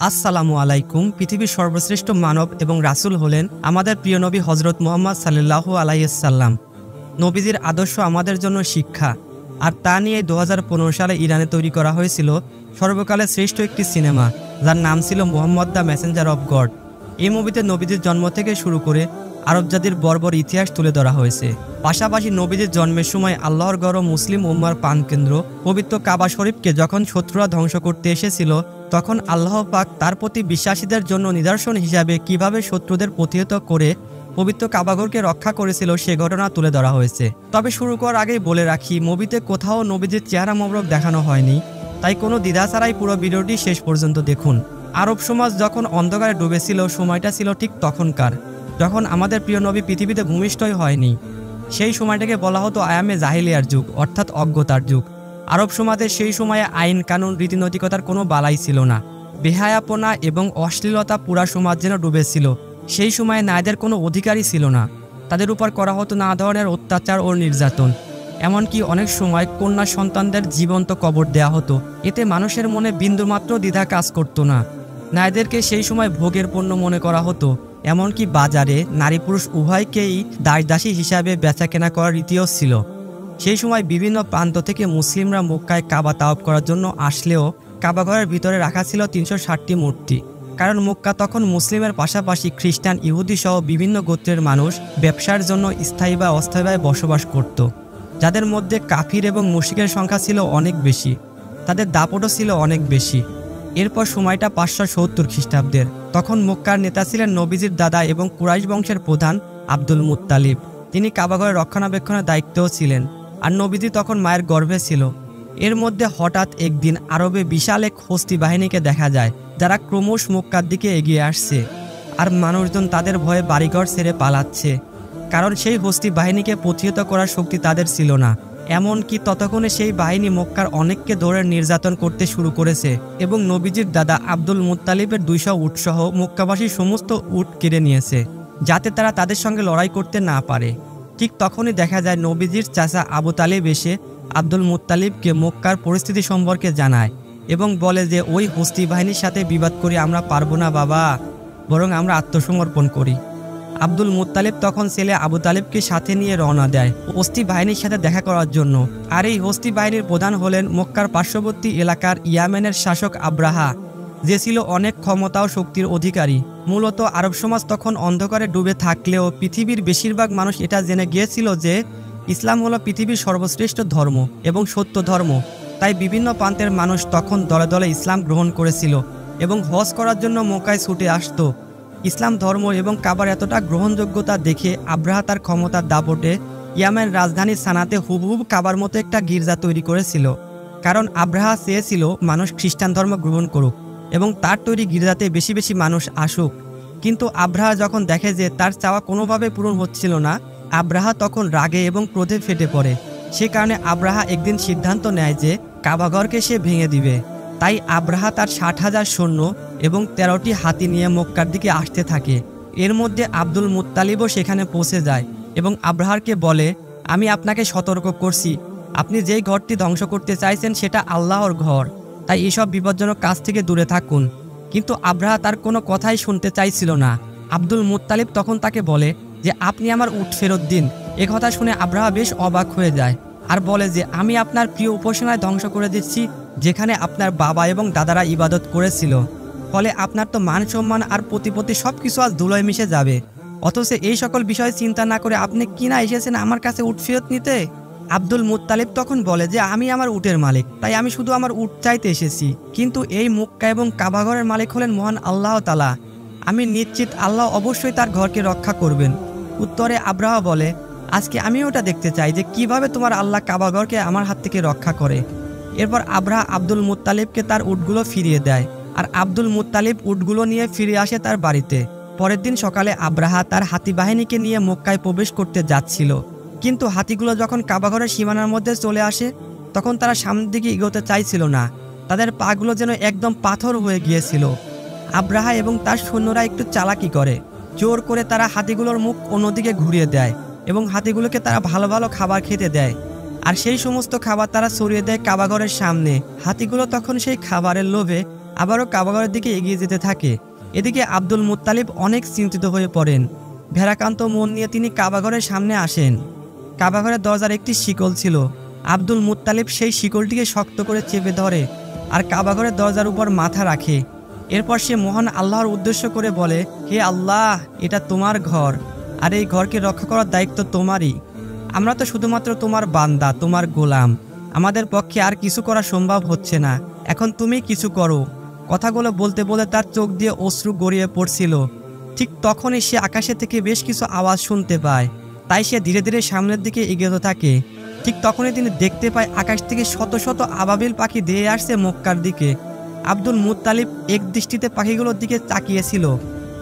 আসসালামু আলাইকুম। পৃথিবীর সর্বশ্রেষ্ঠ মানব এবং রাসূল হলেন আমাদের প্রিয় নবী হযরত মুহাম্মদ সাল্লাল্লাহু আলাইহি সাল্লাম। নবীজির আদর্শ আমাদের জন্য শিক্ষা, আর তা নিয়ে 2015 সালে ইরানে তৈরি করা হয়েছিল সর্বকালের শ্রেষ্ঠ একটি সিনেমা, যার নাম ছিল Muhammad the Messenger of god. এই মুভিতে নবীজির জন্ম থেকে শুরু করে আরব জাতির বর্বর ইতিহাস তুলে ধরা হয়েছে। পাশাপাশি নবীজির জন্মের সময় আল্লাহর গড় মুসলিম উম্মার প্রাণকেন্দ্র পবিত্র কাবা শরীফকে যখন শত্রুরা ধ্বংস করতে এসেছিল, তখন আল্লাহ পাক তার প্রতি বিশ্বাসীদের জন্য নিদর্শন হিসাবে কিভাবে শত্রুদের প্রতিহত করে পবিত্র কাবাঘরকে রক্ষা করেছিল সে ঘটনা তুলে ধরা হয়েছে। তবে শুরু করার আগেই বলে রাখি, মুভিতে কোথাও নবীজির চেহারা মোবারক দেখানো হয়নি, তাই কোনো দ্বিধা ছাড়াই পুরো ভিডিওটি শেষ পর্যন্ত দেখুন। আরব সমাজ যখন অন্ধকারে ডুবেছিল, সময়টা ছিল ঠিক তখনকার, যখন আমাদের প্রিয় নবী পৃথিবীতে ভূমিষ্ঠই হয়নি। সেই সময়টাকে বলা হতো আয়ামে জাহিলিয়ার যুগ, অর্থাৎ অজ্ঞতার যুগ। আরব সমাজে সেই সময়ে আইন কানুন রীতিনৈতিকতার কোনো বালাই ছিল না। বেহায়াপনা এবং অশ্লীলতা পুরা সমাজ যেন ডুবেছিল। সেই সময়ে নারীদের কোনো অধিকারই ছিল না, তাদের উপর করা হতো নানা ধরনের অত্যাচার ও নির্যাতন। এমনকি অনেক সময় কন্যা সন্তানদের জীবন্ত কবর দেয়া হতো। এতে মানুষের মনে বিন্দুমাত্র দ্বিধা কাজ করতো না। নারীদেরকে সেই সময় ভোগের পণ্য মনে করা হতো। এমনকি বাজারে নারী পুরুষ উভয়কেই দাসদাসী হিসাবে বেচাকেনা করার রীতিও ছিল। সেই সময় বিভিন্ন প্রান্ত থেকে মুসলিমরা মক্কায় কাবা তাওয়াফ করার জন্য আসলেও কাবাঘরের ভিতরে রাখা ছিল 360টি মূর্তি। কারণ মক্কা তখন মুসলিমের পাশাপাশি খ্রিস্টান, ইহুদি সহ বিভিন্ন গোত্রের মানুষ ব্যবসার জন্য স্থায়ী বা অস্থায়ীভাবে বসবাস করত, যাদের মধ্যে কাফির এবং মুশরিকের সংখ্যা ছিল অনেক বেশি। তাদের দাপটও ছিল অনেক বেশি। এরপর সময়টা 570 খ্রিস্টাব্দের। তখন মক্কার নেতা ছিলেন নবীজির দাদা এবং কুরাইশ বংশের প্রধান আব্দুল মুত্তালিব। তিনি কাবাঘরের রক্ষণাবেক্ষণের দায়িত্বও ছিলেন, আর নবীজি তখন মায়ের গর্ভে ছিল। এর মধ্যে হঠাৎ একদিন আরবে বিশাল এক হস্তি বাহিনীকে দেখা যায়, যারা ক্রমশ মক্কার দিকে এগিয়ে আসছে, আর মানুষজন তাদের ভয়ে বাড়িঘর ছেড়ে পালাচ্ছে। কারণ সেই হস্তি বাহিনীকে প্রতিহত করার শক্তি তাদের ছিল না। এমনকি ততক্ষণে সেই বাহিনী মক্কার অনেককে ধরে নির্যাতন করতে শুরু করেছে এবং নবীজির দাদা আব্দুল মুত্তালিবের 200 উট সহ মক্কাবাসীর সমস্ত উট কেড়ে নিয়েছে, যাতে তারা তাদের সঙ্গে লড়াই করতে না পারে। ঠিক তখনই দেখা যায় নবীজির চাচা আবু তালিব এসে আব্দুল মুত্তালিবকে মক্কার পরিস্থিতি সম্পর্কে জানায় এবং বলে যে ওই হস্তি বাহিনীর সাথে বিবাদ করে আমরা পারবো না বাবা, বরং আমরা আত্মসমর্পণ করি। আব্দুল মুত্তালিব তখন ছেলে আবু তালিবকে সাথে নিয়ে রওনা দেয় হস্তি বাহিনীর সাথে দেখা করার জন্য। আর এই হস্তি বাহিনীর প্রধান হলেন মক্কার পার্শ্ববর্তী এলাকার ইয়ামেনের শাসক আব্রাহা, যে ছিল অনেক ক্ষমতা ও শক্তির অধিকারী। মূলত আরব সমাজ তখন অন্ধকারে ডুবে থাকলেও পৃথিবীর বেশিরভাগ মানুষ এটা জেনে গিয়েছিল যে ইসলাম হলো পৃথিবীর সর্বশ্রেষ্ঠ ধর্ম এবং সত্য ধর্ম। তাই বিভিন্ন প্রান্তের মানুষ তখন দলে দলে ইসলাম গ্রহণ করেছিল এবং হজ করার জন্য মক্কায় ছুটে আসতো। ইসলাম ধর্ম এবং কাবার এতটা গ্রহণযোগ্যতা দেখে আব্রাহা তার ক্ষমতার দাপটে ইয়ামেন রাজধানী সানাতে হুবহুব কাবার মতো একটা গির্জা তৈরি করেছিল। কারণ আব্রাহা চেয়েছিল মানুষ খ্রিস্টান ধর্ম গ্রহণ করুক এবং তার তৈরি গির্জাতে বেশি বেশি মানুষ আসুক। কিন্তু আব্রাহা যখন দেখে যে তার চাওয়া কোনোভাবে পূরণ হচ্ছিল না, আব্রাহা তখন রাগে এবং ক্রোধে ফেটে পড়ে। সে কারণে আব্রাহা একদিন সিদ্ধান্ত নেয় যে কাবাঘরকে সে ভেঙে দিবে। তাই আব্রাহা তার 60,000 সৈন্য এবং 13টি হাতি নিয়ে মক্কার দিকে আসতে থাকে। এর মধ্যে আব্দুল মুত্তালিবও সেখানে পৌঁছে যায় এবং আব্রাহারকে বলে, আমি আপনাকে সতর্ক করছি, আপনি যেই ঘরটি ধ্বংস করতে চাইছেন সেটা আল্লাহর ঘর, তাই এসব বিপজ্জনক কাজ থেকে দূরে থাকুন। কিন্তু আব্রাহা তার কোনো কথাই শুনতে চাইছিল না। আব্দুল মুত্তালিব তখন তাকে বলে যে আপনি আমার উট ফেরত দিন। এ কথা শুনে আব্রাহা বেশ অবাক হয়ে যায় আর বলে যে আমি আপনার প্রিয় উপাসনায় ধ্বংস করে দিচ্ছি, যেখানে আপনার বাবা এবং দাদারা ইবাদত করেছিল। ফলে আপনার তো মান সম্মান আর প্রতিপত্তি সবকিছু আজ ধুলোয় মিশে যাবে। অথচ এই সকল বিষয় চিন্তা না করে আপনি কিনা এসেছেন আমার কাছে উট ফেরত নিতে। আব্দুল মুত্তালিব তখন বলে যে আমি আমার উটের মালিক, তাই আমি শুধু আমার উট চাইতে এসেছি। কিন্তু এই মক্কা এবং কাবাঘরের মালিক হলেন মহান আল্লাহ তাআলা। আমি নিশ্চিত আল্লাহ অবশ্যই তার ঘরকে রক্ষা করবেন। উত্তরে আব্রাহা বলে, আজকে আমি ওটা দেখতে চাই যে কিভাবে তোমার আল্লাহ কাবাঘরকে আমার হাত থেকে রক্ষা করে। এরপর আব্রাহা আব্দুল মুত্তালিবকে তার উটগুলো ফিরিয়ে দেয়, আর আব্দুল মুত্তালিব উটগুলো নিয়ে ফিরে আসে তার বাড়িতে। পরের দিন সকালে আব্রাহা তার হাতি বাহিনীকে নিয়ে মক্কায় প্রবেশ করতে যাচ্ছিল, কিন্তু হাতিগুলো যখন কাবাঘরের সীমানার মধ্যে চলে আসে তখন তারা সামনের দিকে এগোতে চাইছিল না। তাদের পাগুলো যেন একদম পাথর হয়ে গিয়েছিল। আব্রাহা এবং তার সৈন্যরা একটু চালাকি করে, জোর করে তারা হাতিগুলোর মুখ অন্যদিকে ঘুরিয়ে দেয় এবং হাতিগুলোকে তারা ভালো ভালো খাবার খেতে দেয়। আর সেই সমস্ত খাবার তারা ছড়িয়ে দেয় কাবাঘরের সামনে। হাতিগুলো তখন সেই খাবারের লোভে আবারও কাবাঘরের দিকে এগিয়ে যেতে থাকে। এদিকে আব্দুল মুত্তালিব অনেক চিন্তিত হয়ে পড়েন। ভেড়াকান্ত মন নিয়ে তিনি কাবাঘরের সামনে আসেন। কাবাঘরের দরজার একটি শিকল ছিল। আব্দুল মুত্তালিব সেই শিকলটিকে শক্ত করে চেপে ধরে আর কাবাঘরের দরজার উপর মাথা রাখে। এরপর সে মহান আল্লাহর উদ্দেশ্য করে বলে, হে আল্লাহ, এটা তোমার ঘর আর এই ঘরকে রক্ষা করার দায়িত্ব তোমারই। আমরা তো শুধুমাত্র তোমার বান্দা, তোমার গোলাম। আমাদের পক্ষে আর কিছু করা সম্ভব হচ্ছে না, এখন তুমি কিছু করো। কথাগুলো বলতে বলে তার চোখ দিয়ে অশ্রু গড়িয়ে পড়ছিল। ঠিক তখনই সে আকাশে থেকে বেশ কিছু আওয়াজ শুনতে পায়। তাই সে ধীরে ধীরে সামনের দিকে এগোতে থাকে। ঠিক তখনই তিনি দেখতে পায় আকাশ থেকে শত শত আবাবিল পাখি ধেয়ে আসছে মক্কার দিকে। আব্দুল মুত্তালিব এক দৃষ্টিতে পাখিগুলোর দিকে তাকিয়েছিল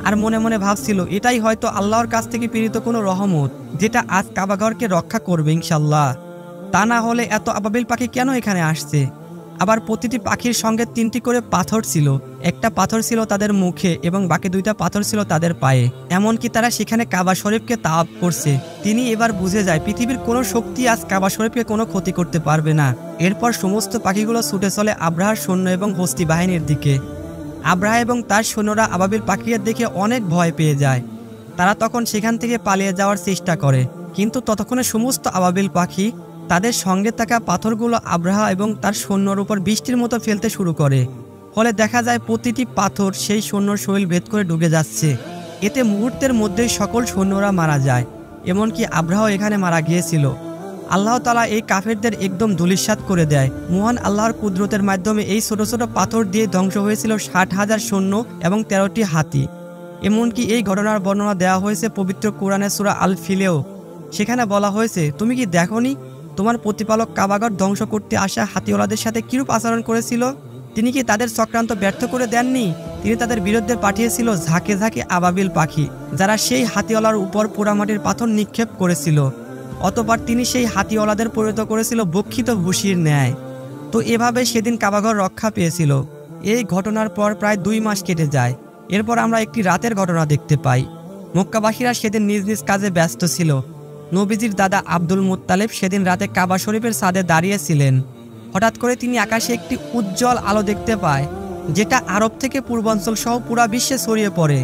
আর মনে মনে ভাবছিল, এটাই হয়তো আল্লাহর কাছ থেকে প্রেরিত কোনো রহমত, যেটা আজ কাবাঘরকে রক্ষা করবে ইনশাল্লাহ। তা না হলে এত আবাবিল পাখি কেন এখানে আসছে? আবার প্রতিটি পাখির সঙ্গে 3টি করে পাথর ছিল। একটা পাথর ছিল তাদের মুখে এবং বাকি 2টা পাথর ছিল তাদের পায়ে। এমনকি তারা সেখানে কাবা শরীফকে তাওয়াফ করছে। তিনি এবার বুঝে যায় পৃথিবীর কোনো শক্তি আজ কাবা শরীফকে কোনো ক্ষতি করতে পারবে না। এরপর সমস্ত পাখিগুলো ছুটে চলে আব্রাহার সৈন্য এবং হস্তি বাহিনীর দিকে। আব্রাহা এবং তার সৈন্যরা আবাবিল পাখিদের দেখে অনেক ভয় পেয়ে যায়। তারা তখন সেখান থেকে পালিয়ে যাওয়ার চেষ্টা করে, কিন্তু ততক্ষণে সমস্ত আবাবিল পাখি তাদের সঙ্গে থাকা পাথরগুলো আব্রাহা এবং তার সৈন্যর উপর বৃষ্টির মতো ফেলতে শুরু করে। ফলে দেখা যায় প্রতিটি পাথর সেই সৈন্যর শরীর ভেদ করে ঢুকে যাচ্ছে। এতে মুহূর্তের মধ্যেই সকল সৈন্যরা মারা যায়, এমনকি আব্রাহাও এখানে মারা গিয়েছিল। আল্লাহ তাআলা এই কাফেরদের একদম ধূলিসাৎ করে দেয়। মহান আল্লাহর কুদরতের মাধ্যমে এই ছোট ছোট পাথর দিয়ে ধ্বংস হয়েছিল 60,000 সৈন্য এবং 13টি হাতি। এমনকি এই ঘটনার বর্ণনা দেওয়া হয়েছে পবিত্র কোরআনের সূরা আল ফিলেও। সেখানে বলা হয়েছে, তুমি কি দেখোনি তোমার প্রতিপালক কাবাঘর ধ্বংস করতে আসা হাতিওয়ালাদের সাথে কিরূপ আচরণ করেছিল? তিনি কি তাদের চক্রান্ত ব্যর্থ করে দেননি? তিনি তাদের বিরুদ্ধে পাঠিয়েছিল ঝাঁকে ঝাঁকে আবাবিল পাখি, যারা সেই হাতিওয়ালার উপর পোড়ামাটির পাথর নিক্ষেপ করেছিল। অতঃপর তিনি সেই হাতিওয়ালাদের পরিণত করেছিল বক্ষিত ভুসির ন্যায়। তো এভাবে সেদিন কাবাঘর রক্ষা পেয়েছিল। এই ঘটনার পর প্রায় 2 মাস কেটে যায়। এরপর আমরা একটি রাতের ঘটনা দেখতে পাই। মক্কাবাসীরা সেদিন নিজ নিজ কাজে ব্যস্ত ছিল। নবীজির দাদা আব্দুল মুত্তালিব সেদিন রাতে কাবা শরীফের ছাদে দাঁড়িয়েছিলেন। হঠাৎ করে তিনি আকাশে একটি উজ্জ্বল আলো দেখতে পায়, যেটা আরব থেকে পূর্বাঞ্চল সহ পুরা বিশ্বে ছড়িয়ে পড়ে।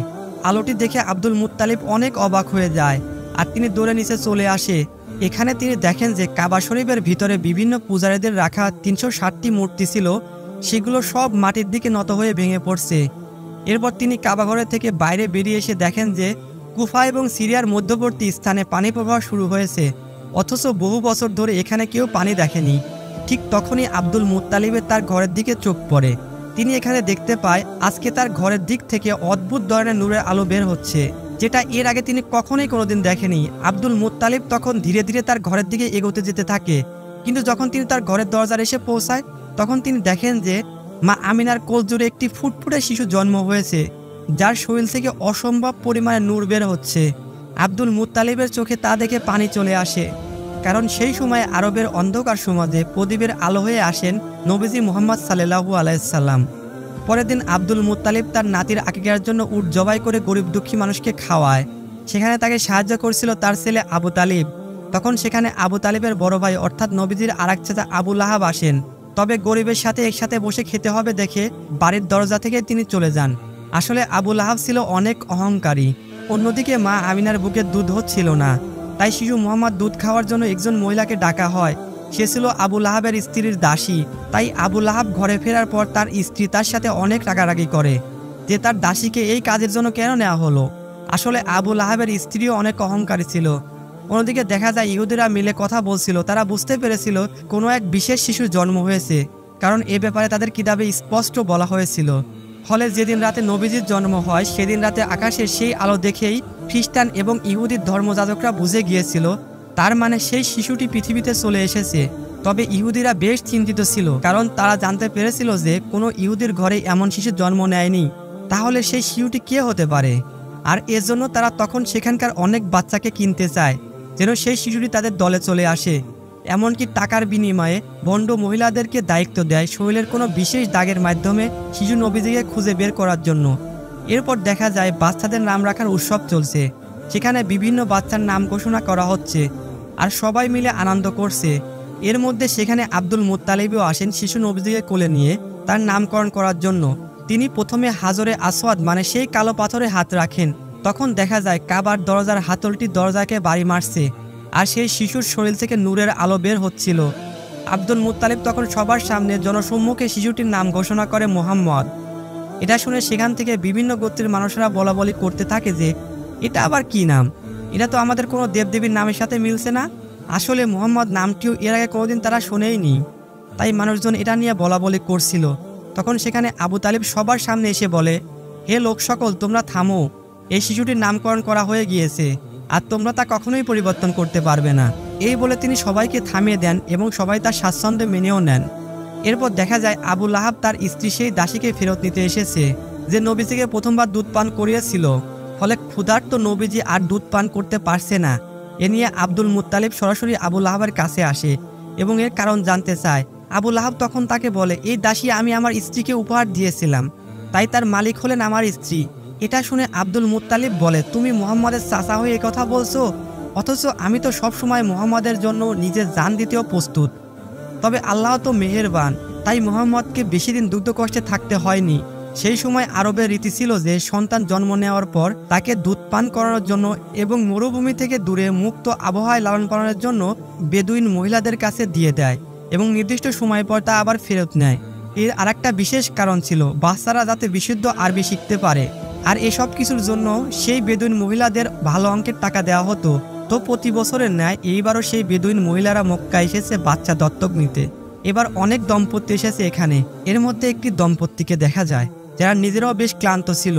আলোটি দেখে আব্দুল মুত্তালিব অনেক অবাক হয়ে যায় আর তিনি দৌড়ে নিচে চলে আসে। এখানে তিনি দেখেন যে কাবা শরীফের ভিতরে বিভিন্ন পূজারীদের রাখা 360টি মূর্তি ছিল, সেগুলো সব মাটির দিকে নত হয়ে ভেঙে পড়ছে। এরপর তিনি কাবাঘরের থেকে বাইরে বেরিয়ে এসে দেখেন যে কুফা এবং সিরিয়ার মধ্যবর্তী স্থানে পানি প্রবাহ শুরু হয়েছে, অথচ বহু বছর ধরে এখানে কেউ পানি দেখেনি। ঠিক তখনই আব্দুল মুত্তালিবের তার ঘরের দিকে চোখ পড়ে। তিনি এখানে দেখতে পায় আজকে তার ঘরের দিক থেকে অদ্ভুত ধরনের নূরের আলো বের হচ্ছে, যেটা এর আগে তিনি কখনোই কোনোদিন দেখেনি। আব্দুল মুত্তালিব তখন ধীরে ধীরে তার ঘরের দিকে এগোতে যেতে থাকে, কিন্তু যখন তিনি তার ঘরের দরজার এসে পৌঁছায় তখন তিনি দেখেন যে মা আমিনার কোল জুড়ে একটি ফুটফুটে শিশু জন্ম হয়েছে, যার শরীর থেকে অসম্ভব পরিমাণে নূর বের হচ্ছে। আব্দুল মুত্তালিবের চোখে তা দেখে পানি চলে আসে, কারণ সেই সময় আরবের অন্ধকার সমাজে প্রদীপের আলো হয়ে আসেন নবীজি মুহাম্মদ সাল্লাল্লাহু আলাইহি সাল্লাম। পরের দিন আব্দুল মুত্তালিব তার নাতির আকিকার জন্য উট জবাই করে গরিব দুঃখী মানুষকে খাওয়ায়। সেখানে তাকে সাহায্য করছিল তার ছেলে আবু তালিব। তখন সেখানে আবু তালিবের বড় ভাই অর্থাৎ নবীজির আরেক চাচা আবু লাহাব আসেন। তবে গরিবের সাথে একসাথে বসে খেতে হবে দেখে বাড়ির দরজা থেকে তিনি চলে যান। আসলে আবু লাহাব ছিল অনেক অহংকারী। অন্যদিকে মা আমিনার বুকে দুধ হচ্ছিল না, তাই শিশু মোহাম্মদ দুধ খাওয়ার জন্য একজন মহিলাকে ডাকা হয়। সে ছিল আবু লাহাবের স্ত্রীর দাসী। তাই আবু লাহাব ঘরে ফেরার পর তার স্ত্রী তার সাথে অনেক রাগারাগি করে যে তার দাসীকে এই কাজের জন্য কেন নেওয়া হলো। আসলে আবু লাহাবের স্ত্রীও অনেক অহংকারী ছিল। অন্যদিকে দেখা যায় ইহুদিরা মিলে কথা বলছিল। তারা বুঝতে পেরেছিল কোনো এক বিশেষ শিশুর জন্ম হয়েছে, কারণ এ ব্যাপারে তাদের কিতাবে স্পষ্ট বলা হয়েছিল। ফলে যেদিন রাতে নবীজির জন্ম হয় সেদিন রাতে আকাশের সেই আলো দেখেই খ্রিস্টান এবং ইহুদির ধর্মযাজকরা বুঝে গিয়েছিল তার মানে সেই শিশুটি পৃথিবীতে চলে এসেছে। তবে ইহুদিরা বেশ চিন্তিত ছিল, কারণ তারা জানতে পেরেছিল যে কোনো ইহুদির ঘরে এমন শিশুর জন্ম নেয়নি। তাহলে সেই শিশুটি কে হতে পারে? আর এজন্য তারা তখন সেখানকার অনেক বাচ্চাকে কিনতে চায় যেন সেই শিশুটি তাদের দলে চলে আসে। এমনকি টাকার বিনিময়ে ভণ্ড মহিলাদেরকে দায়িত্ব দেয় শরীরের কোনো বিশেষ দাগের মাধ্যমে শিশু নবীজিকে খুঁজে বের করার জন্য। এরপর দেখা যায় বাচ্চাদের নাম রাখার উৎসব চলছে। সেখানে বিভিন্ন বাচ্চার নাম ঘোষণা করা হচ্ছে আর সবাই মিলে আনন্দ করছে। এর মধ্যে সেখানে আব্দুল মুত্তালিবও আসেন শিশু নবীজিকে কোলে নিয়ে তার নামকরণ করার জন্য। তিনি প্রথমে হাজরে আসওয়াদ মানে সেই কালো পাথরে হাত রাখেন। তখন দেখা যায় কাবার দরজার হাতলটি দরজাকে বাড়ি মারছে, আর সেই শিশুর শরীর থেকে নূরের আলো বের হচ্ছিল। আব্দুল মুত্তালিব তখন সবার সামনে জনসম্মুখে শিশুটির নাম ঘোষণা করে মোহাম্মদ। এটা শুনে সেখান থেকে বিভিন্ন গোত্রের মানুষেরা বলাবলি করতে থাকে যে এটা আবার কি নাম, এটা তো আমাদের কোনো দেবদেবীর নামের সাথে মিলছে না। আসলে মোহাম্মদ নামটিও এর আগে কোনোদিন তারা শোনেইনি, তাই মানুষজন এটা নিয়ে বলাবলি করছিল। তখন সেখানে আবু তালিব সবার সামনে এসে বলে, হে লোক সকল, তোমরা থামো, এই শিশুটির নামকরণ করা হয়ে গিয়েছে, আর তোমরা তা কখনোই পরিবর্তন করতে পারবে না। এই বলে তিনি সবাইকে থামিয়ে দেন এবং সবাই তার স্বাচ্ছন্দ্যে মেনেও নেন। এরপর দেখা যায় আবু লাহাব তার স্ত্রী সেই দাসীকে ফেরত নিতে এসেছে যে নবীজিকে প্রথমবার দুধ পান করিয়েছিল। ফলে ক্ষুধার্ত নবীজি আর দুধ পান করতে পারছে না। এ নিয়ে আব্দুল মুত্তালিব সরাসরি আবু লাহাবের কাছে আসে এবং এর কারণ জানতে চায়। আবু লাহাব তখন তাকে বলে, এই দাসী আমি আমার স্ত্রীকে উপহার দিয়েছিলাম, তাই তার মালিক হলেন আমার স্ত্রী। এটা শুনে আব্দুল মুত্তালিব বলে, তুমি মুহাম্মাদের চাচা হয়ে কথা বলছো, অথচ আমি তো সবসময় মুহাম্মাদের জন্য নিজের জান দিতেও প্রস্তুত। তবে আল্লাহ তো মেহেরবান, তাই মুহাম্মদকে বেশি দিন দুগ্ধ কষ্টে থাকতে হয়নি। সেই সময় আরবের রীতি ছিল যে সন্তান জন্ম নেওয়ার পর তাকে দুধ পান করানোর জন্য এবং মরুভূমি থেকে দূরে মুক্ত আবহাওয়ায় লালন পালনের জন্য বেদুইন মহিলাদের কাছে দিয়ে দেয় এবং নির্দিষ্ট সময় পর তা আবার ফেরত নেয়। এর আরেকটা বিশেষ কারণ ছিল বাচ্চারা যাতে বিশুদ্ধ আরবি শিখতে পারে, আর এসব কিছুর জন্য সেই বেদুইন মহিলাদের ভালো অঙ্কের টাকা দেওয়া হতো। তো প্রতি বছরের ন্যায় এইবারও সেই বেদুইন মহিলারা মক্কা এসেছে বাচ্চা দত্তক নিতে। এবার অনেক দম্পতি এসেছে এখানে। এর মধ্যে একটি দম্পতিকে দেখা যায় যারা নিজেরাও বেশ ক্লান্ত ছিল,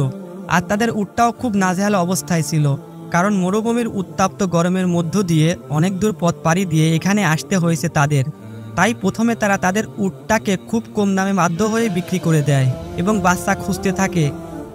আর তাদের উটটাও খুব নাজেহাল অবস্থায় ছিল, কারণ মরুভূমির উত্তাপ্ত গরমের মধ্য দিয়ে অনেক দূর পথ পাড়ি দিয়ে এখানে আসতে হয়েছে তাদের। তাই প্রথমে তারা তাদের উটটাকে খুব কম দামে বাধ্য হয়ে বিক্রি করে দেয় এবং বাচ্চা খুঁজতে থাকে।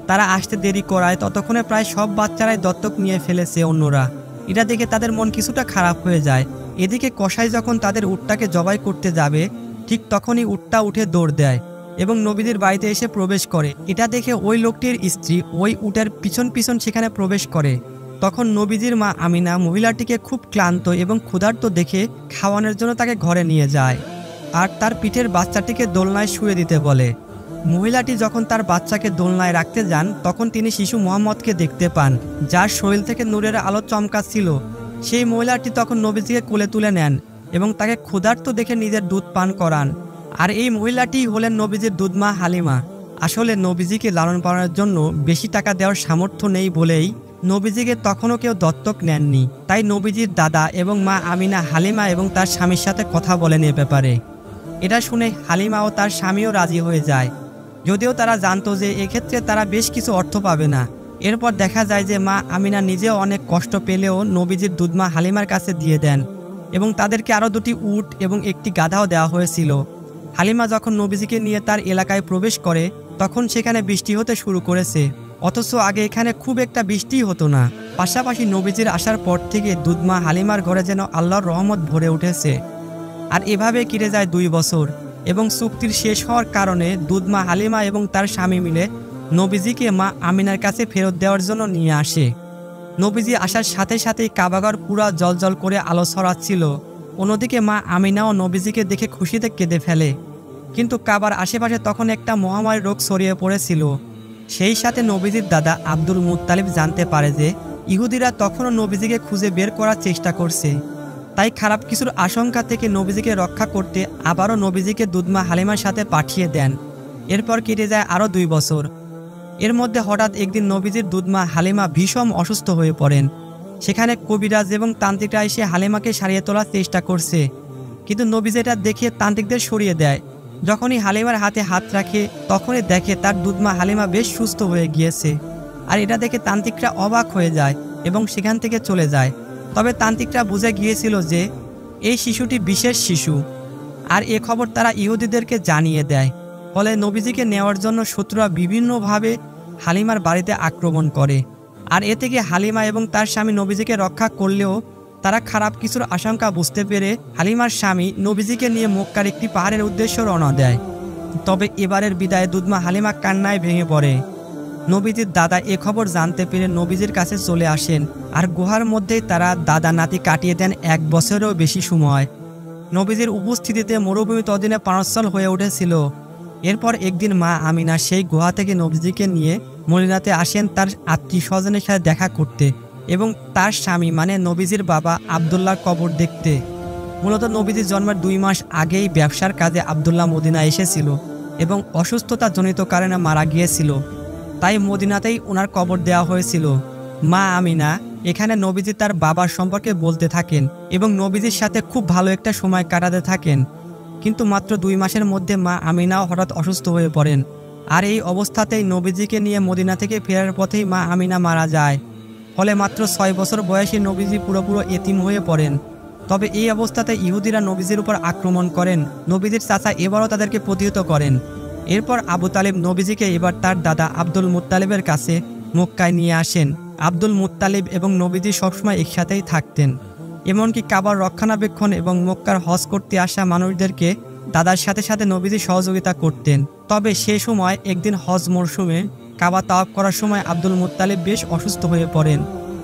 তারা আসতে দেরি করায় ততক্ষণে প্রায় সব বাচ্চারাই দত্তক নিয়ে ফেলেছে অন্যরা। এটা দেখে তাদের মন কিছুটা খারাপ হয়ে যায়। এদিকে কসাই যখন তাদের উটটাকে জবাই করতে যাবে, ঠিক তখনই উটটা উঠে দৌড় দেয় এবং নবীদের বাড়িতে এসে প্রবেশ করে। এটা দেখে ওই লোকটির স্ত্রী ওই উটের পিছন পিছন সেখানে প্রবেশ করে। তখন নবীজির মা আমিনা মহিলাটিকে খুব ক্লান্ত এবং ক্ষুধার্ত দেখে খাওয়ানোর জন্য তাকে ঘরে নিয়ে যায়, আর তার পিঠের বাচ্চাটিকে দোলনায় শুয়ে দিতে বলে। মহিলাটি যখন তার বাচ্চাকে দোলনায় রাখতে যান, তখন তিনি শিশু মোহাম্মদকে দেখতে পান, যার শরীর থেকে নূরের আলো চমকাচ্ছিল। সেই মহিলাটি তখন নবীজিকে কোলে তুলে নেন এবং তাকে ক্ষুধার্ত দেখে নিজের দুধ পান করান। আর এই মহিলাটি হলেন নবীজির দুধমা হালিমা। আসলে নবীজিকে লালন পালনের জন্য বেশি টাকা দেওয়ার সামর্থ্য নেই বলেই নবীজিকে তখনও কেউ দত্তক নেননি। তাই নবীজির দাদা এবং মা আমিনা হালিমা এবং তার স্বামীর সাথে কথা বলেন এ ব্যাপারে। এটা শুনে হালিমা ও তার স্বামীও রাজি হয়ে যায়, যদিও তারা জানতো যে এক্ষেত্রে তারা বেশ কিছু অর্থ পাবে না। এরপর দেখা যায় যে মা আমিনা নিজেও অনেক কষ্ট পেলেও নবীজির দুধমা হালিমার কাছে দিয়ে দেন এবং তাদেরকে আরও 2টি উট এবং একটি গাধাও দেওয়া হয়েছিল। হালিমা যখন নবীজিকে নিয়ে তার এলাকায় প্রবেশ করে, তখন সেখানে বৃষ্টি হতে শুরু করেছে, অথচ আগে এখানে খুব একটা বৃষ্টিই হতো না। পাশাপাশি নবীজির আসার পর থেকে দুধমা হালিমার ঘরে যেন আল্লাহর রহমত ভরে উঠেছে। আর এভাবে কেটে যায় 2 বছর এবং চুক্তির শেষ হওয়ার কারণে দুধমা হালিমা এবং তার স্বামী মিলে নবীজিকে মা আমিনার কাছে ফেরত দেওয়ার জন্য নিয়ে আসে। নবীজি আসার সাথে সাথেই কাবাঘর পুরা জলজল করে আলো ছড়াচ্ছিল। অন্যদিকে মা আমিনাও নবীজিকে দেখে খুশিতে কেঁদে ফেলে। কিন্তু কাবার আশেপাশে তখন একটা মহামারী রোগ ছড়িয়ে পড়েছিল। সেই সাথে নবীজির দাদা আব্দুল মুত্তালিব জানতে পারে যে ইহুদিরা তখনও নবীজিকে খুঁজে বের করার চেষ্টা করছে। তাই খারাপ কিছুর আশঙ্কা থেকে নবীজিকে রক্ষা করতে আবারও নবীজিকে দুধমা হালিমার সাথে পাঠিয়ে দেন। এরপর কেটে যায় আরও 2 বছর। এর মধ্যে হঠাৎ একদিন নবীজির দুধমা হালিমা ভীষণ অসুস্থ হয়ে পড়েন। সেখানে কবিরাজ এবং তান্ত্রিকরা এসে হালিমাকে সারিয়ে তোলার চেষ্টা করছে, কিন্তু নবীজি এটা দেখে তান্ত্রিকদের সরিয়ে দেয়। যখনই হালিমার হাতে হাত রাখে, তখনই দেখে তার দুধমা হালিমা বেশ সুস্থ হয়ে গিয়েছে। আর এটা দেখে তান্ত্রিকরা অবাক হয়ে যায় এবং সেখান থেকে চলে যায়। তবে তান্ত্রিকরা বুঝে গিয়েছিল যে এই শিশুটি বিশেষ শিশু, আর এ খবর তারা ইহুদিদেরকে জানিয়ে দেয়। ফলে নবীজিকে নেওয়ার জন্য শত্রুরা বিভিন্নভাবে হালিমার বাড়িতে আক্রমণ করে। আর এ থেকে হালিমা এবং তার স্বামী নবীজিকে রক্ষা করলেও তারা খারাপ কিছুর আশঙ্কা বুঝতে পেরে হালিমার স্বামী নবীজিকে নিয়ে মক্কার একটি পাহাড়ের উদ্দেশ্যে রওনা দেয়। তবে এবারের বিদায়ে দুধমা হালিমা কান্নায় ভেঙে পড়ে। নবীজির দাদা এ খবর জানতে পেরে নবীজির কাছে চলে আসেন, আর গুহার মধ্যেই তারা দাদা নাতি কাটিয়ে দেন 1 বছরেরও বেশি সময়। নবীজির উপস্থিতিতে মরুভূমি ততদিনে পানস্থল হয়ে উঠেছিল। এরপর একদিন মা আমিনা সেই গুহা থেকে নবীজিকে নিয়ে মদিনাতে আসেন তার আত্মীয় স্বজনের সাথে দেখা করতে এবং তার স্বামী মানে নবীজির বাবা আবদুল্লাহর কবর দেখতে। মূলত নবীজির জন্মের 2 মাস আগেই ব্যবসার কাজে আবদুল্লাহ মদিনা এসেছিল এবং অসুস্থতাজনিত কারণে মারা গিয়েছিল, তাই মদিনাতেই ওনার কবর দেওয়া হয়েছিল। মা আমিনা এখানে নবীজি তার বাবার সম্পর্কে বলতে থাকেন এবং নবীজির সাথে খুব ভালো একটা সময় কাটাতে থাকেন। কিন্তু মাত্র 2 মাসের মধ্যে মা আমিনাও হঠাৎ অসুস্থ হয়ে পড়েন, আর এই অবস্থাতেই নবীজিকে নিয়ে মদিনা থেকে ফেরার পথেই মা আমিনা মারা যায়। ফলে মাত্র 6 বছর বয়সী নবীজি পুরোপুরো এতিম হয়ে পড়েন। তবে এই অবস্থাতে ইহুদিরা নবীজির উপর আক্রমণ করেন। নবীজির চাচা এবারও তাদেরকে প্রতিহত করেন। এরপর আবু তালিব নবীজিকে এবার তার দাদা আব্দুল মুত্তালিবের কাছে মক্কায় নিয়ে আসেন। আব্দুল মুত্তালিব এবং নবীজি সবসময় একসাথেই থাকতেন, এমনকি কাবার রক্ষণাবেক্ষণ এবং মক্কার হজ করতে আসা মানুষদেরকে দাদার সাথে সাথে নবীজি সহযোগিতা করতেন। তবে সে সময় একদিন হজ মরশুমে কাবা তাওয়াফ করার সময় আব্দুল মুত্তালিব বেশ অসুস্থ হয়ে পড়েন,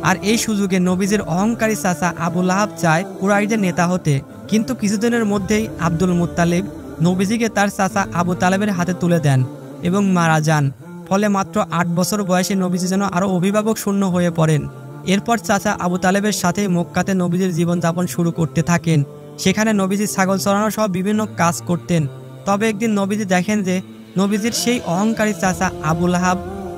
আর এই সুযোগে নবীজির অহংকারী চাচা আবু লাহাব চায় কুরাইশদের নেতা হতে। কিন্তু কিছুদিনের মধ্যেই আব্দুল মুত্তালিব নবীজিকে তার চাচা আবু তালেবের হাতে তুলে দেন এবং মারা যান। ফলে মাত্র 8 বছর বয়সে নবীজি যেন আরও অভিভাবক শূন্য হয়ে পড়েন। এরপর চাচা আবু তালেবের সাথে মক্কাতে নবীজির জীবনযাপন শুরু করতে থাকেন। সেখানে নবীজি ছাগল চড়ানো সহ বিভিন্ন কাজ করতেন। তবে একদিন নবীজি দেখেন যে নবীজির সেই অহংকারী চাচা আবু লাহাব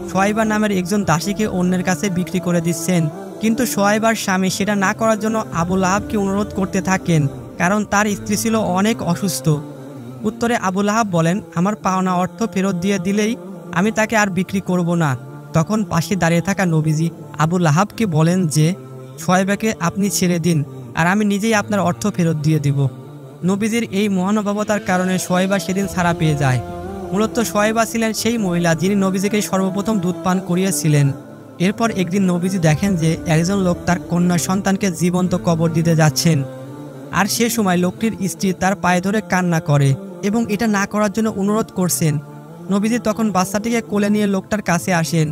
সোয়াইবা নামের একজন দাসীকে অন্যের কাছে বিক্রি করে দিচ্ছেন। কিন্তু সোয়াইবার স্বামী সেটা না করার জন্য আবু লাহাবকে অনুরোধ করতে থাকেন, কারণ তার স্ত্রী ছিল অনেক অসুস্থ। উত্তরে আবু লাহাব বলেন, আমার পাওনা অর্থ ফেরত দিয়ে দিলেই আমি তাকে আর বিক্রি করব না। তখন পাশে দাঁড়িয়ে থাকা নবীজি আবু লাহাবকে বলেন যে সোয়াইবাকে আপনি ছেড়ে দিন, আর আমি নিজেই আপনার অর্থ ফেরত দিয়ে দিব। নবীজির এই মহানুভবতার কারণে সোয়াইবা সেদিন ছাড়া পেয়ে যায়। মূলত সোয়াইবা ছিলেন সেই মহিলা যিনি নবীজিকে সর্বপ্রথম দুধ পান করিয়েছিলেন। এরপর একদিন নবীজি দেখেন যে একজন লোক তার কন্যা সন্তানকে জীবন্ত কবর দিতে যাচ্ছেন, আর সে সময় লোকটির স্ত্রী তার পায়ে ধরে কান্না করে এবং এটা না করার জন্য অনুরোধ করছেন। নবীজি তখন বাচ্চাটিকে কোলে নিয়ে লোকটার কাছে আসেন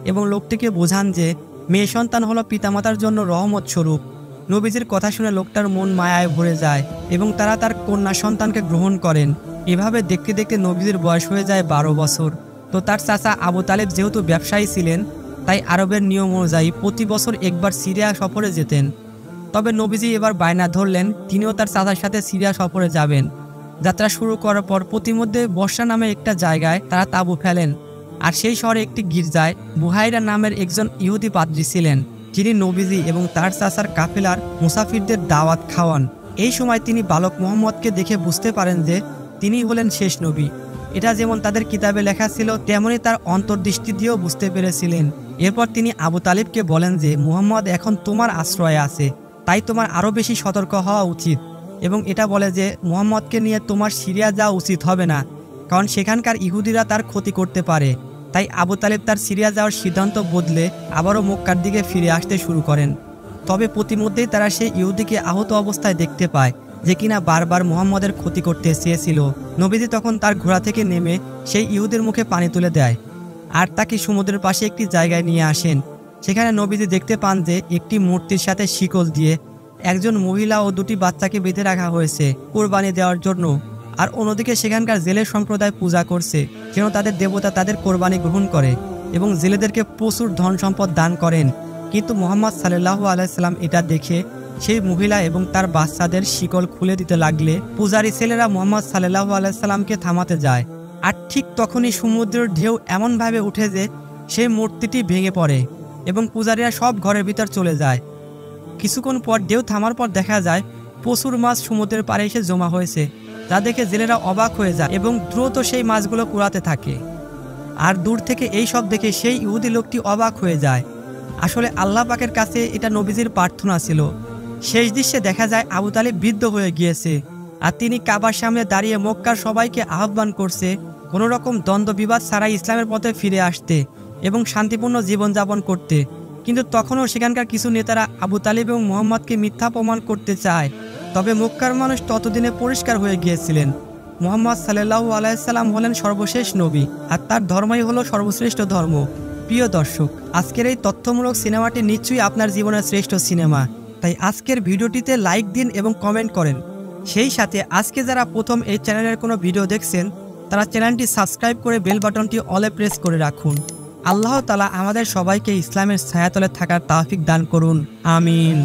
এবং লোকটিকে বোঝান যে মেয়ে সন্তান হলো পিতামাতার জন্য রহমত স্বরূপ। নবীজির কথা শুনে লোকটার মন মায়ায় ভরে যায় এবং তারা তার কন্যা সন্তানকে গ্রহণ করেন। এভাবে দেখতে দেখতে নবীজির বয়স হয়ে যায় 12 বছর। তো তার চাচা আবু তালেব যেহেতু ব্যবসায়ী ছিলেন, তাই আরবের নিয়ম অনুযায়ী প্রতি বছর একবার সিরিয়া সফরে যেতেন। তবে নবীজি এবার বায়না ধরলেন তিনিও তার চাচার সাথে সিরিয়া সফরে যাবেন। যাত্রা শুরু করার পর প্রতিমধ্যে বর্ষা নামে একটা জায়গায় তারা তাঁবু ফেলেন, আর সেই শহরে একটি গির্জায় বুহাইরা নামের একজন ইহুদি পাদ্রী ছিলেন, যিনি নবীজি এবং তার চাচার কাফেলার মুসাফিরদের দাওয়াত খাওয়ান। এই সময় তিনি বালক মুহাম্মদকে দেখে বুঝতে পারেন যে তিনি হলেন শেষ নবী। এটা যেমন তাদের কিতাবে লেখা ছিল, তেমনি তার অন্তর্দৃষ্টি দিয়েও বুঝতে পেরেছিলেন। এরপর তিনি আবু তালিবকে বলেন যে মুহাম্মদ এখন তোমার আশ্রয়ে আছে, তাই তোমার আরও বেশি সতর্ক হওয়া উচিত। এবং এটা বলে যে মুহাম্মদকে নিয়ে তোমার সিরিয়া যাওয়া উচিত হবে না, কারণ সেখানকার ইহুদিরা তার ক্ষতি করতে পারে। তাই আবু তালিব তার সিরিয়া যাওয়ার সিদ্ধান্ত বদলে আবারও মক্কার দিকে ফিরে আসতে শুরু করেন। তবে প্রতিমধ্যেই তারা সেই ইহুদিকে আহত অবস্থায় দেখতে পায়, যে কিনা বারবার মুহাম্মদের ক্ষতি করতে চেয়েছিল। নবীজি তখন তার ঘোড়া থেকে নেমে সেই ইহুদের মুখে পানি তুলে দেয়, আর তাকে সমুদ্রের পাশে একটি জায়গায় নিয়ে আসেন। সেখানে নবীজি দেখতে পান যে একটি মূর্তির সাথে শিকল দিয়ে একজন মহিলা ও 2টি বাচ্চাকে বেঁধে রাখা হয়েছে কোরবানি দেওয়ার জন্য। আর অন্যদিকে সেখানকার জেলে সম্প্রদায় পূজা করছে যেন তাদের দেবতা তাদের কোরবানি গ্রহণ করে এবং জেলেদেরকে প্রচুর ধন সম্পদ দান করেন। কিন্তু মুহাম্মদ সাল্লাল্লাহু আলাইহি সাল্লাম এটা দেখে সেই মহিলা এবং তার বাচ্চাদের শিকল খুলে দিতে লাগলে পূজারী ছেলেরা মুহাম্মদ সাল্লাল্লাহু আলাইহি সাল্লামকে থামাতে যায়। আর ঠিক তখনই সমুদ্রের ঢেউ এমনভাবে উঠে যে সেই মূর্তিটি ভেঙে পড়ে এবং পূজারীরা সব ঘরের ভিতর চলে যায়। কিছুক্ষণ পর ঢেউ থামার পর দেখা যায় প্রচুর মাছ সমুদ্রের পাড়ে এসে জমা হয়েছে, যা দেখে জেলেরা অবাক হয়ে যায় এবং দ্রুত সেই মাছগুলো কুড়াতে থাকে। আর দূর থেকে এই সব দেখে সেই ইহুদি লোকটি অবাক হয়ে যায়। আসলে আল্লাহ পাকের কাছে এটা নবীজির প্রার্থনা ছিল। শেষ দৃশ্যে দেখা যায় আবু তালিব বৃদ্ধ হয়ে গিয়েছে, আর তিনি কাবার সামনে দাঁড়িয়ে মক্কার সবাইকে আহ্বান করছে কোনো রকম দ্বন্দ্ব বিবাদ ছাড়াই ইসলামের পথে ফিরে আসতে এবং শান্তিপূর্ণ জীবনযাপন করতে। কিন্তু তখনও সেখানকার কিছু নেতারা আবু তালিব এবং মুহাম্মদকে মিথ্যা প্রমাণ করতে চায়। তবে মক্কার মানুষ ততদিনে পরিষ্কার হয়ে গিয়েছিলেন, মুহাম্মদ সাল্লাল্লাহু আলাইহি সাল্লাম হলেন সর্বশেষ নবী, আর তার ধর্মই হলো সর্বশ্রেষ্ঠ ধর্ম। প্রিয় দর্শক, আজকের এই তথ্যমূলক সিনেমাটি নিশ্চয়ই আপনার জীবনের শ্রেষ্ঠ সিনেমা। তাই আজকের ভিডিওটিতে লাইক দিন এবং কমেন্ট করেন। সেই সাথে আজকে যারা প্রথম এই চ্যানেলের কোনো ভিডিও দেখছেন তারা চ্যানেলটি সাবস্ক্রাইব করে বেল বাটনটি অলে প্রেস করে রাখুন। আল্লাহ তাআলা আমাদের সবাইকে ইসলামের ছায়াতলে থাকার তৌফিক দান করুন। আমিন।